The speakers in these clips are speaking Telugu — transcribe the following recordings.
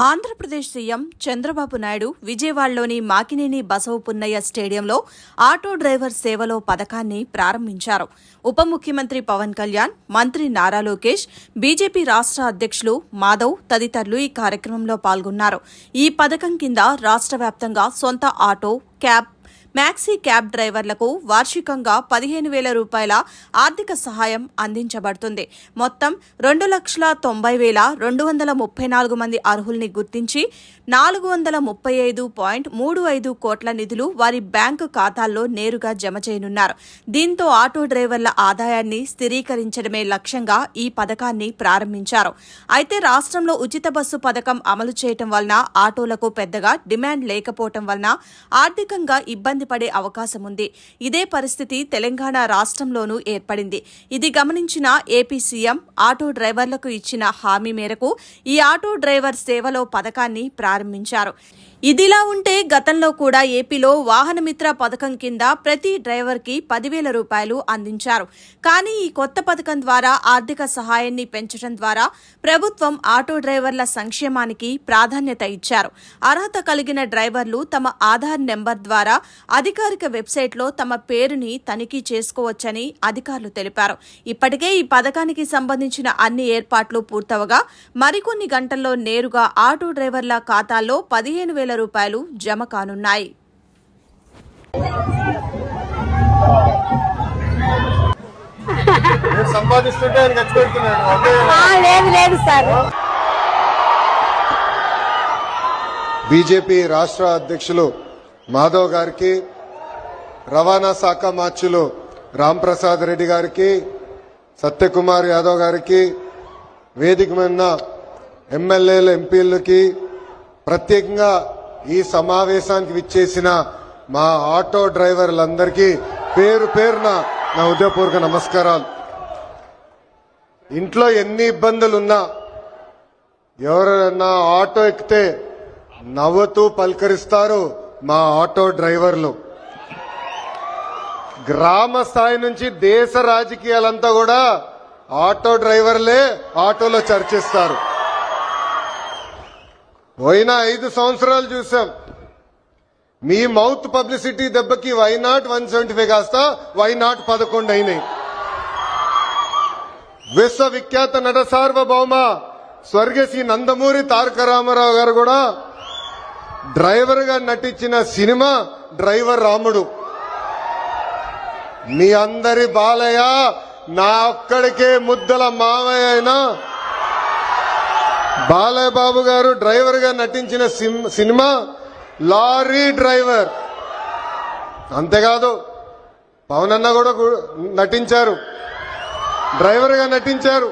ఆంధ్రప్రదేశ్ సీఎం చంద్రబాబు నాయుడు విజయవాడలోని మాకినేని బసవపున్నయ్య స్టేడియంలో ఆటో డ్రైవర్ సేవలో పథకాన్ని ప్రారంభించారు. ఉప ముఖ్యమంత్రి పవన్ కళ్యాణ్, మంత్రి నారా లోకేష్, బీజేపీ రాష్ట్ర అధ్యక్షులు మాధవ్ తదితరులు ఈ కార్యక్రమంలో పాల్గొన్నారు. ఈ పథకం కింద రాష్ట్ర వ్యాప్తంగా సొంత ఆటో, క్యాబ్, మ్యాక్సీ క్యాబ్ డ్రైవర్లకు వార్షికంగా 15,000 రూపాయల ఆర్థిక సహాయం అందించబడుతుంది. మొత్తం 2,90,234 మంది అర్హుల్ని గుర్తించి 435.35 కోట్ల నిధులు వారి బ్యాంకు ఖాతాల్లో నేరుగా జమ చేయనున్నారు. దీంతో ఆటో డ్రైవర్ల ఆదాయాన్ని స్థిరీకరించడమే లక్ష్యంగా ఈ పథకాన్ని ప్రారంభించారు. అయితే రాష్ట్రంలో ఉచిత బస్సు పథకం అమలు చేయటం వలన ఆటోలకు పెద్దగా డిమాండ్ లేకపోవటం వలన ఆర్థికంగా ఇబ్బంది పడే అవకాశం ఉంది. ఇదే పరిస్థితి తెలంగాణ రాష్ట్రంలోనూ ఏర్పడింది. ఇది గమనించిన ఏపీ సీఎం ఆటో డ్రైవర్లకు ఇచ్చిన హామీ మేరకు ఈ ఆటో డ్రైవర్ సేవలో పథకాన్ని ప్రారంభించారు. ఇదిలా ఉంటే గతంలో కూడా ఏపీలో వాహనమిత్ర పథకం కింద ప్రతి డ్రైవర్కి 10,000 రూపాయలు అందించారు. కానీ ఈ కొత్త పథకం ద్వారా ఆర్థిక సహాయాన్ని పెంచడం ద్వారా ప్రభుత్వం ఆటో డ్రైవర్ల సంక్షేమానికి ప్రాధాన్యత ఇచ్చారు. అర్హత కలిగిన డ్రైవర్లు తమ ఆధార్ నెంబర్ ద్వారా అధికారిక వెబ్సైట్లో తమ పేరుని తనిఖీ చేసుకోవచ్చని అధికారులు తెలిపారు. ఇప్పటికే ఈ పథకానికి సంబంధించిన అన్ని ఏర్పాట్లు పూర్తవగా మరికొన్ని గంటల్లో నేరుగా ఆటో డ్రైవర్ల ఖాతాల్లో 15,000 రూపాయలు జమ కానున్నాయి. బీజేపీ రాష్ట్ర అధ్యక్షులు మాధవ్ గారికి, రవాణా శాఖ మార్చులు రాంప్రసాద్ రెడ్డి గారికి, సత్యకుమార్ యాదవ్ గారికి, వేదిక మీద ఎమ్మెల్యేలు, ఎంపీలకి, ప్రత్యేకంగా ఈ సమావేశానికి విచ్చేసిన మా ఆటో డ్రైవర్లందరికీ పేరు పేరున నా హృదయపూర్వక నమస్కారాలు. ఇంట్లో ఎన్ని ఇబ్బందులున్నా ఎవరైనా ఆటో ఎక్కితే నవ్వుతూ పలకరిస్తారు మా ఆటో డ్రైవర్లు. గ్రామ స్థాయి నుంచి దేశ రాజకీయాలంతా కూడా ఆటో డ్రైవర్లే ఆటోలో చర్చిస్తారు. పోయిన 5 సంవత్సరాలు చూసాం. మీ మౌత్ పబ్లిసిటీ దెబ్బకి వైనాట్ 175 కాస్త వైనాట్ 11 అయినాయి. విశ్వవిఖ్యాత నట సార్వభౌమ స్వర్గశ్రీ నందమూరి తారక రామారావు గారు కూడా డ్రైవర్ గా నటించిన సినిమా డ్రైవర్ రాముడు. మీ అందరి బాలయ్య నా ఒక్కడికే ముద్దల మావయ్య అయినా బాలయ్య బాబు గారు డ్రైవర్ గా నటించిన సినిమా లారీ డ్రైవర్. అంతేకాదు పవన్ అన్న కూడా నటించారు, డ్రైవర్ గా నటించారు.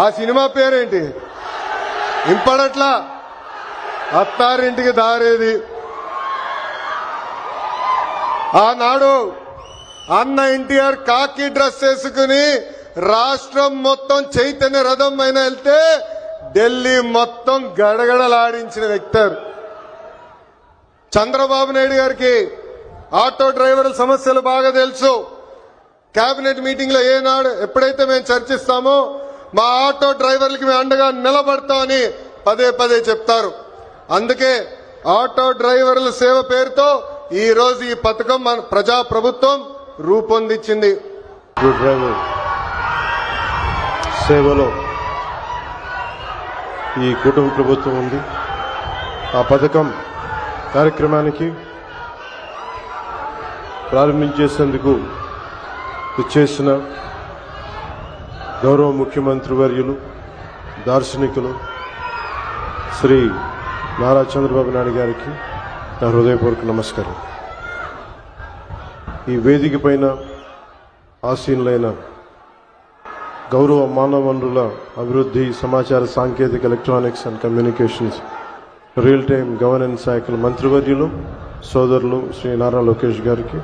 ఆ సినిమా పేరేంటి ఇంపడట్లా, అత్తారింటికి దారేది. ఆనాడు అన్న ఎన్టీఆర్ కాకి డ్రెస్ వేసుకుని రాష్ట్రం మొత్తం చైతన్య రథం పైన వెళ్తే ఢిల్లీ మొత్తం గడగడలాడించిన వ్యక్తి. చంద్రబాబు నాయుడు గారికి ఆటో డ్రైవర్ల సమస్యలు బాగా తెలుసు. కేబినెట్ మీటింగ్ లో ఏనాడు ఎప్పుడైతే మేము చర్చిస్తామో మా ఆటో డ్రైవర్లకి మేము అండగా నిలబడతామని పదే పదే చెప్తారు. అందుకే ఆటో డ్రైవర్ల సేవ పేరుతో ఈ రోజు ఈ పథకం మన ప్రజా ప్రభుత్వం రూపొందించింది. డ్రైవర్ సేవలో ఈ కూటమి ప్రభుత్వం ఉంది. ఆ పథకం కార్యక్రమానికి ప్రారంభించేందుకు ఇచ్చేసిన గౌరవ ముఖ్యమంత్రి వర్యులు, దార్శనికులు శ్రీ నారా చంద్రబాబు నాయుడు గారికి నా హృదయపూర్వక నమస్కారం. ఈ వేదిక పైన ఆసీనులైన గౌరవ మానవ వనరుల అభివృద్ధి, సమాచార సాంకేతిక, electronics and communications, real time governance శాఖల మంత్రివర్యులు సోదరులు శ్రీ నారా లోకేష్ గారికి,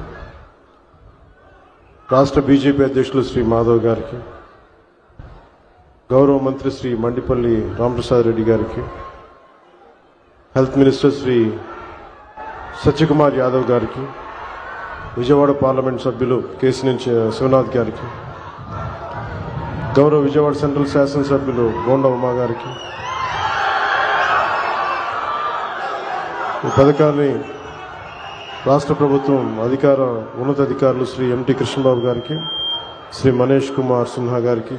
రాష్ట్ర బీజేపీ అధ్యక్షులు శ్రీ మాధవ్ గారికి, గౌరవ మంత్రి శ్రీ మండిపల్లి రాంప్రసాద్ రెడ్డి గారికి, హెల్త్ మినిస్టర్ శ్రీ సత్యకుమార్ యాదవ్ గారికి, విజయవాడ పార్లమెంట్ సభ్యులు కేసినేని శివనాథ్ గారికి, గౌరవ విజయవాడ సెంట్రల్ శాసనసభ్యులు బోండా ఉమా గారికి, ఈ పథకాన్ని రాష్ట్ర ప్రభుత్వం ఉన్నతాధికారులు శ్రీ ఎంటి కృష్ణబాబు గారికి, శ్రీ మనీష్ కుమార్ సిన్హా గారికి,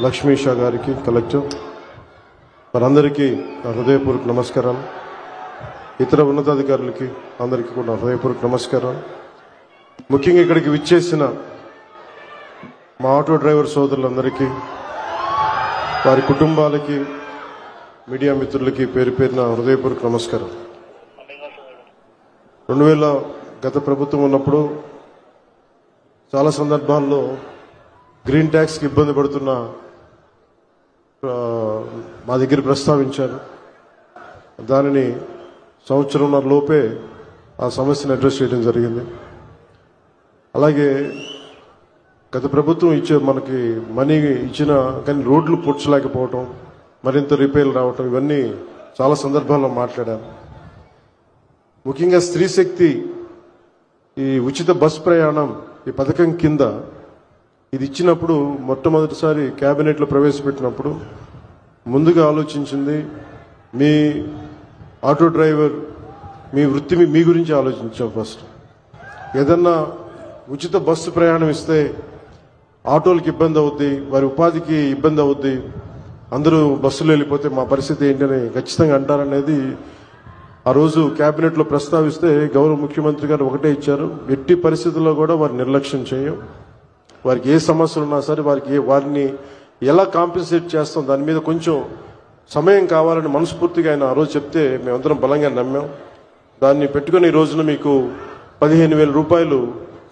లక్ష్మీ షా గారికి, కలెక్టర్ వారందరికీ నా హృదయపూర్వక నమస్కారాలు. ఇతర ఉన్నతాధికారులకి అందరికీ కూడా హృదయపూర్వక నమస్కారాలు. ముఖ్యంగా ఇక్కడికి విచ్చేసిన మా ఆటో డ్రైవర్ సోదరులందరికీ, వారి కుటుంబాలకి, మీడియా మిత్రులకి పేరు పేరున హృదయపూర్వక నమస్కారం. 2000 గత ప్రభుత్వం ఉన్నప్పుడు చాలా సందర్భాల్లో గ్రీన్ ట్యాక్స్కి ఇబ్బంది పడుతున్న మా దగ్గర ప్రస్తావించారు. దానిని సంవత్సరంన్నర లోపే ఆ సమస్యను అడ్రస్ చేయడం జరిగింది. అలాగే గత ప్రభుత్వం మనకి మనీ ఇచ్చిన కానీ రోడ్లు పూడ్చలేకపోవటం, మరింత రిపేర్లు రావటం, ఇవన్నీ చాలా సందర్భాల్లో మాట్లాడాను. ముఖ్యంగా స్త్రీ శక్తి ఈ ఉచిత బస్ ప్రయాణం ఈ పథకం కింద ఇది ఇచ్చినప్పుడు మొట్టమొదటిసారి కేబినెట్లో ప్రవేశపెట్టినప్పుడు ముందుగా ఆలోచించింది మీ ఆటో డ్రైవర్ మీ వృత్తి మీ గురించి ఆలోచించాం. ఫస్ట్ ఏదన్నా ఉచిత బస్సు ప్రయాణం ఇస్తే ఆటోలకు ఇబ్బంది అవుద్ది, వారి ఉపాధికి ఇబ్బంది అవుద్ది, అందరూ బస్సులో వెళ్ళిపోతే మా పరిస్థితి ఏంటని ఖచ్చితంగా అంటారనేది ఆ రోజు కేబినెట్లో ప్రస్తావిస్తే గౌరవ ముఖ్యమంత్రి గారు ఒకటే ఇచ్చారు, ఎట్టి పరిస్థితుల్లో కూడా వారిని నిర్లక్ష్యం చేయం, వారికి ఏ సమస్యలు ఉన్నా సరే వారిని ఎలా కాంపెన్సేట్ చేస్తాం దాని మీద కొంచెం సమయం కావాలని మనస్ఫూర్తిగా ఆయన ఆ రోజు చెప్తే మేమందరం బలంగా నమ్మాం. దాన్ని పెట్టుకుని ఈ రోజున మీకు 15,000 రూపాయలు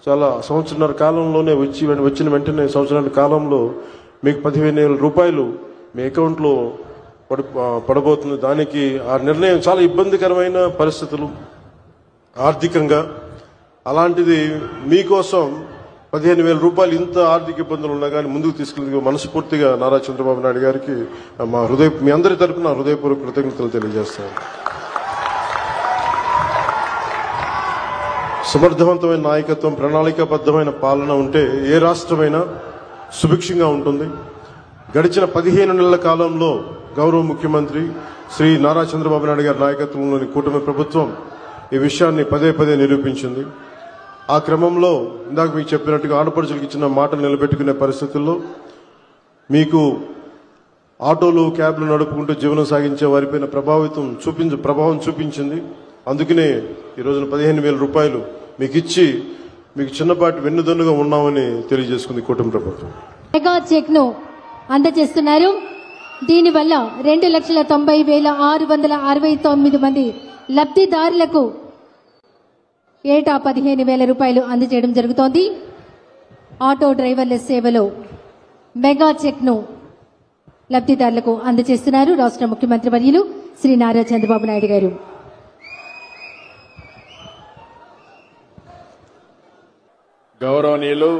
చాలా సంవత్సరాల కాలంలోనే వచ్చిన వెంటనే సంవత్సరాల కాలంలో మీకు 15,000 రూపాయలు మీ అకౌంట్లో పడబోతుంది. దానికి ఆ నిర్ణయం చాలా ఇబ్బందికరమైన పరిస్థితులు ఆర్థికంగా, అలాంటిది మీకోసం 15,000 రూపాయలు ఇంత ఆర్థిక ఇబ్బందులు ఉన్నా కానీ ముందుకు తీసుకెళ్ళి మనస్ఫూర్తిగా నారా చంద్రబాబు నాయుడు గారికి మీ అందరి తరపున హృదయపూర్వక కృతజ్ఞతలు తెలియజేస్తాను. సమర్థవంతమైన నాయకత్వం, ప్రణాళికాబద్ధమైన పాలన ఉంటే ఏ రాష్ట్రమైనా సుభిక్షంగా ఉంటుంది. గడిచిన 15 నెలల కాలంలో గౌరవ ముఖ్యమంత్రి శ్రీ నారా చంద్రబాబు నాయుడు గారి నాయకత్వంలోని కూటమి ప్రభుత్వం ఈ విషయాన్ని పదే పదే నిరూపించింది. ఆ క్రమంలో ఇందాక మీకు చెప్పినట్టుగా ఆడపడుచులకు ఇచ్చిన మాటలు నిలబెట్టుకునే పరిస్థితుల్లో మీకు ఆటోలు, క్యాబ్లు నడుపుకుంటూ జీవనం సాగించే వారిపైన ప్రభావం చూపించింది. అందుకనే ఈ రోజున 15,000 రూపాయలు మీకు ఇచ్చి మీకు చిన్నపాటి వెన్నుదన్నుగా ఉన్నామని తెలియజేసుకుంది కూటమి ప్రభుత్వం. మెగా చెక్ ను అందజేస్తున్నారు. దీనివల్ల 2,90,669 మంది లబ్ధిదారులకు ఏటా 15,000 రూపాయలు అందజేయడం జరుగుతోంది. ఆటో డ్రైవర్ల సేవలో మెగా చెక్ ను లబ్ధిదారులకు అందజేస్తున్నారు రాష్ట్ర ముఖ్యమంత్రి వర్యులు శ్రీ నారా చంద్రబాబు నాయుడు గారు. గౌరవనీయులు,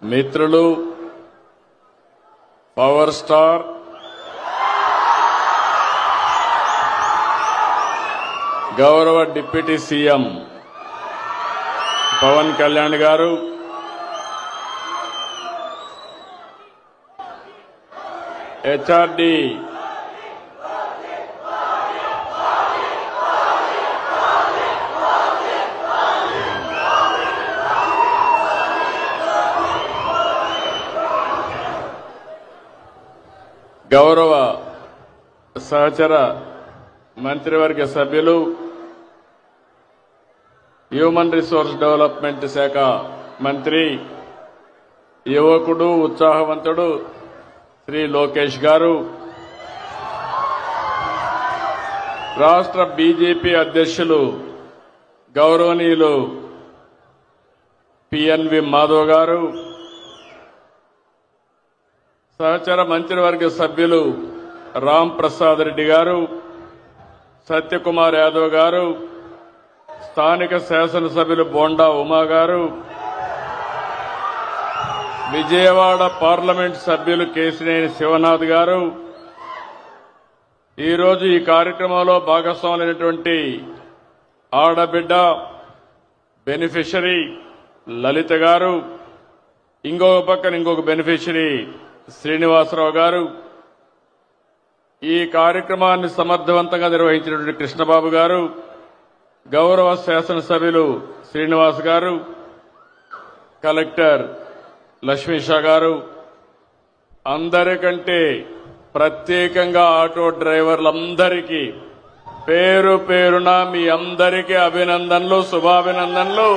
మిత్రులు, పవర్ స్టార్ గౌరవ డిప్యూటీ సీఎం పవన్ కళ్యాణ్ గారు, హెచ్ఆర్డి గౌరవ సహచర మంత్రివర్గ సభ్యులు, హ్యూమన్ రిసోర్స్ డెవలప్మెంట్ శాఖ మంత్రి, యువకుడు, ఉత్సాహవంతుడు శ్రీ లోకేష్ గారు, రాష్ట్ర బీజేపీ అధ్యక్షులు గౌరవనీయులు పిఎన్వి మాధవ్ గారు, సహచర మంత్రివర్గ సభ్యులు రామ్ ప్రసాద్ రెడ్డి గారు, సత్యకుమార్ యాదవ్ గారు, స్థానిక శాసనసభ్యులు బోండా ఉమా గారు, విజయవాడ పార్లమెంట్ సభ్యులు కేశినేని శివనాథ్ గారు, ఈరోజు ఈ కార్యక్రమంలో భాగస్వాములైనటువంటి ఆడబిడ్డ బెనిఫిషరీ లలిత గారు, ఇంకొక పక్కన ఇంకొక బెనిఫిషరీ శ్రీనివాసరావు గారు, ఈ కార్యక్రమాన్ని సమర్థవంతంగా నిర్వహించినటువంటి కృష్ణబాబు గారు, గౌరవ శాసనసభ్యులు శ్రీనివాస్ గారు, కలెక్టర్ లక్ష్మీషా గారు, అందరికంటే ప్రత్యేకంగా ఆటో డ్రైవర్లందరికీ పేరు పేరున మీ అందరికీ అభినందనలు, శుభాభినందనలు.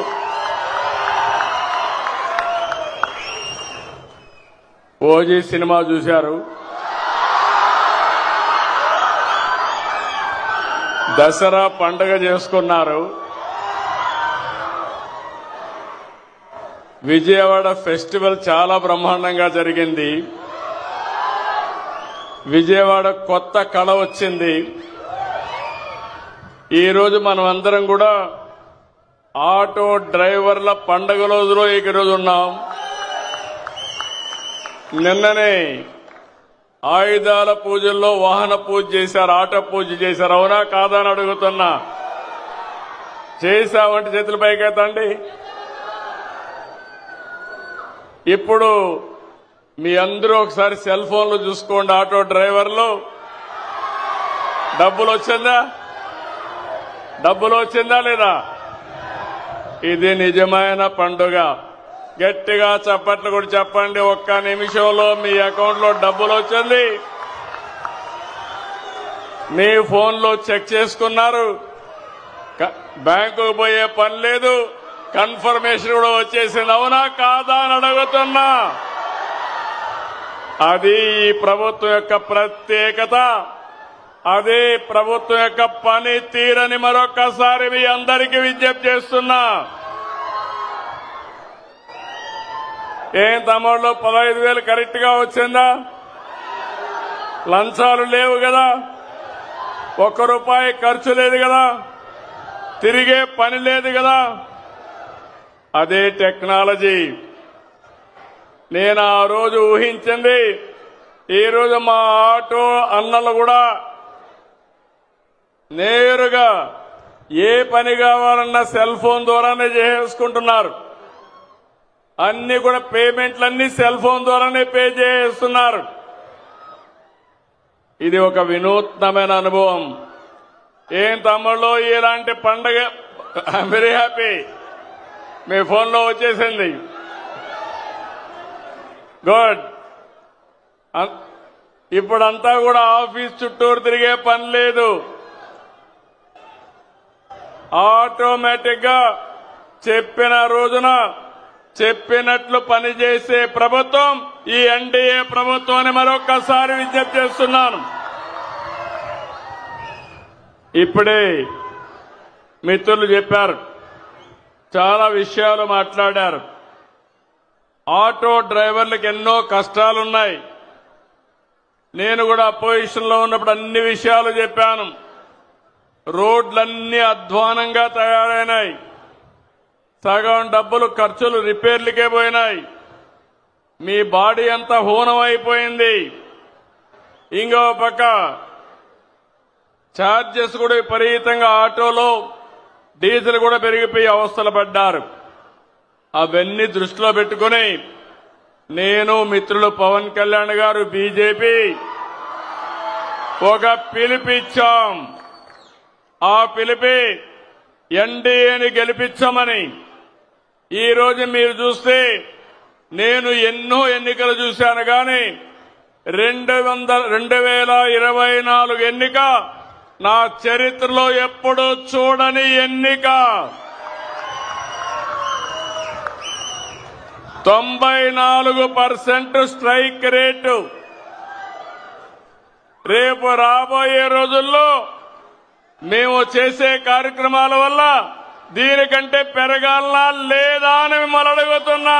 ఓజీ సినిమా చూశారు. దసరా పండగ చేసుకున్నారు. విజయవాడ ఫెస్టివల్ చాలా బ్రహ్మాండంగా జరిగింది. విజయవాడ కొత్త కళ వచ్చింది. ఈరోజు మనం అందరం కూడా ఆటో డ్రైవర్ల పండగ రోజులో ఈరోజు ఉన్నాం. నిన్ననే ఆయుధాల పూజల్లో వాహన పూజ చేశారు, ఆటో పూజ చేశారు. అవునా కాదా అని అడుగుతున్నా. చేశామంటే చేతుల పైకెత్తండి. ఇప్పుడు మీ అందరూ ఒకసారి సెల్ ఫోన్లు చూసుకోండి. ఆటో డ్రైవర్లు డబ్బులు వచ్చిందా లేదా? ఇది నిజమైన పండుగ. గట్టిగా చప్పట్లు కూడా చెప్పండి. ఒక్క నిమిషంలో మీ అకౌంట్లో డబ్బులు వచ్చింది. మీ ఫోన్లో చెక్ చేసుకున్నారు. బ్యాంకుకు పోయే పని లేదు. కన్ఫర్మేషన్ కూడా వచ్చేసింది. అవునా కాదా అని అడుగుతున్నా. అది ఈ ప్రభుత్వం యొక్క ప్రత్యేకత. అదే ప్రభుత్వం యొక్క పని తీరని మరొక్కసారి మీ అందరికీ విజ్ఞప్తి చేస్తున్నా. ఏం తమ్ముళ్ళు 15,000 కరెక్ట్ గా వచ్చిందా? లంచాలు లేవు కదా, ₹1 ఖర్చు లేదు కదా, తిరిగే పని లేదు కదా. అదే టెక్నాలజీ. నేను ఆ రోజు ఊహించింది. ఈ రోజు మా ఆటో అన్నలు కూడా నేరుగా ఏ పని కావాలన్నా సెల్ ఫోన్ ద్వారానే చేసుకుంటున్నారు. అన్ని కూడా పేమెంట్లన్నీ సెల్ ఫోన్ ద్వారానే పే చేస్తున్నారు. ఇది ఒక వినూత్నమైన అనుభవం. ఏం తమ్ముళ్ళు ఇలాంటి పండగ? I'm very happy. మీ ఫోన్లో వచ్చేసింది. గుడ్. ఇప్పుడంతా కూడా ఆఫీస్ చుట్టూరు తిరిగే పని లేదు. ఆటోమేటిక్ గా చెప్పిన రోజున చెప్పినట్లు పనిచేసే ప్రభుత్వం ఈ ఎన్డీఏ ప్రభుత్వాన్ని మరొక్కసారి విజ్ఞప్తి చేస్తున్నాను. ఇప్పుడే మిత్రులు చెప్పారు, చాలా విషయాలు మాట్లాడారు. ఆటో డ్రైవర్లకు ఎన్నో కష్టాలున్నాయి. నేను కూడా అపోజిషన్ లో ఉన్నప్పుడు అన్ని విషయాలు చెప్పాను. రోడ్లన్నీ అధ్వానంగా తయారైనాయి. సగం డబ్బులు ఖర్చులు రిపేర్లకే పోయినాయి. మీ బాడీ అంతా హూనం అయిపోయింది. ఇంకో పక్క ఛార్జెస్ కూడా విపరీతంగా, ఆటోలో డీజిల్ కూడా పెరిగిపోయి అవస్థలు పడ్డారు. అవన్నీ దృష్టిలో పెట్టుకుని నేను, మిత్రులు పవన్ కళ్యాణ్ గారు, బీజేపీ ఒక పిలుపిచ్చాం. ఆ పిలిపి ఎన్డీఏని గెలిపించమని. ఈ రోజు మీరు చూస్తే నేను ఎన్నో ఎన్నికలు చూశాను కానీ 2024 ఎన్నిక నా చరిత్రలో ఎప్పుడూ చూడని ఎన్నిక. 94% స్ట్రైక్ రేటు. రేపు రాబోయే రోజుల్లో మేము చేసే కార్యక్రమాల వల్ల దీనికంటే పెరగాలనా లేదా అని మిమ్మల్ని అడుగుతున్నా.